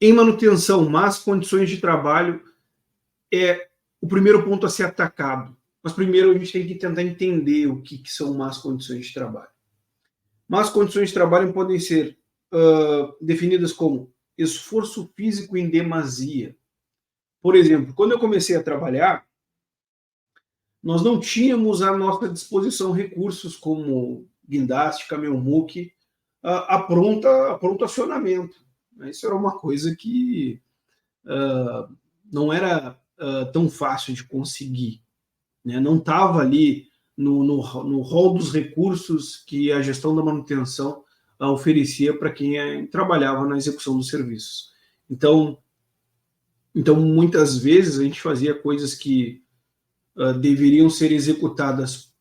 Em manutenção, más condições de trabalho é o primeiro ponto a ser atacado. Mas primeiro a gente tem que tentar entender o que são más condições de trabalho. Más condições de trabalho podem ser definidas como esforço físico em demasia. Por exemplo, quando eu comecei a trabalhar, nós não tínhamos à nossa disposição recursos como guindaste, caminhão-muque, a pronto acionamento. Isso era uma coisa que não era tão fácil de conseguir. Né? Não estava ali no rol dos recursos que a gestão da manutenção oferecia para quem trabalhava na execução dos serviços. Então, muitas vezes a gente fazia coisas que deveriam ser executadas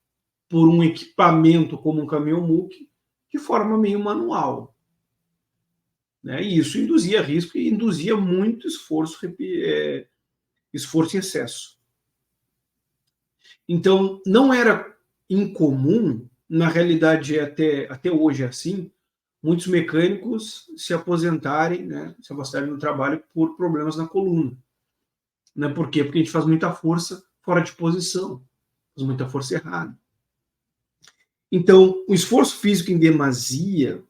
por um equipamento como um caminhão-muque de forma meio manual. Né? E isso induzia risco e induzia muito esforço em excesso. Então, não era incomum, na realidade até hoje é assim, muitos mecânicos se aposentarem, né, se afastarem do trabalho por problemas na coluna. Né? Por quê? Porque a gente faz muita força fora de posição, faz muita força errada. Então, o esforço físico em demasia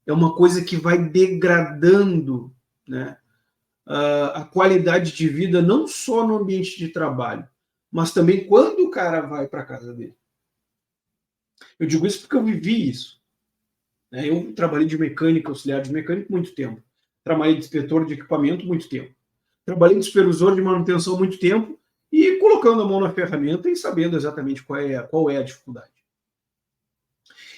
é uma coisa que vai degradando, né, a qualidade de vida, não só no ambiente de trabalho, mas também quando o cara vai para a casa dele. Eu digo isso porque eu vivi isso. Né? Eu trabalhei de mecânico, auxiliar de mecânico, muito tempo. Trabalhei de inspetor de equipamento, muito tempo. Trabalhei de supervisor de manutenção, muito tempo, e colocando a mão na ferramenta e sabendo exatamente qual é a dificuldade.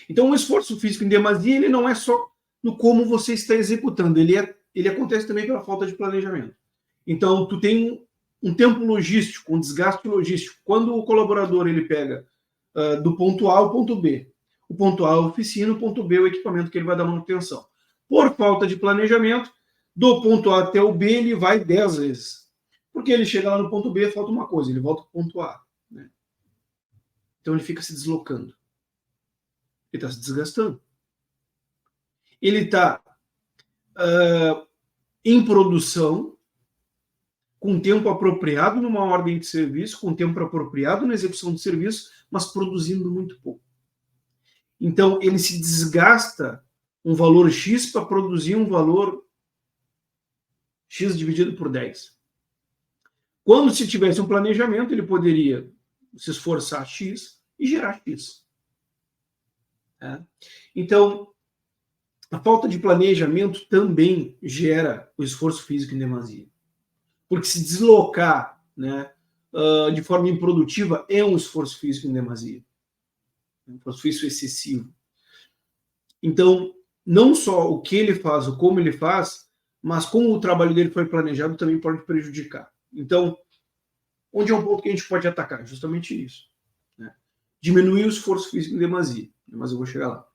Então, o esforço físico em demasia, ele não é só no como você está executando, ele acontece também pela falta de planejamento. Então, tu tem um tempo logístico, um desgaste logístico. Quando o colaborador ele pega do ponto A ao ponto B, o ponto A é a oficina, o ponto B é o equipamento que ele vai dar manutenção. Por falta de planejamento, do ponto A até o B, ele vai 10 vezes. Porque ele chega lá no ponto B, falta uma coisa, ele volta para o ponto A. Né? Então, ele fica se deslocando. Ele está se desgastando. Ele está em produção, com tempo apropriado numa ordem de serviço, com tempo apropriado na execução de serviço, mas produzindo muito pouco. Então, ele se desgasta um valor X para produzir um valor X dividido por 10. Quando se tivesse um planejamento, ele poderia se esforçar X e gerar X. Então, a falta de planejamento também gera o esforço físico em demasia. Porque se deslocar, né, de forma improdutiva é um esforço físico em demasia. Um esforço físico excessivo. Então, não só o que ele faz, o como ele faz, mas como o trabalho dele foi planejado também pode prejudicar. Então, onde é um ponto que a gente pode atacar? Justamente isso. Né? Diminuir o esforço físico em demasia. Mas eu vou chegar lá.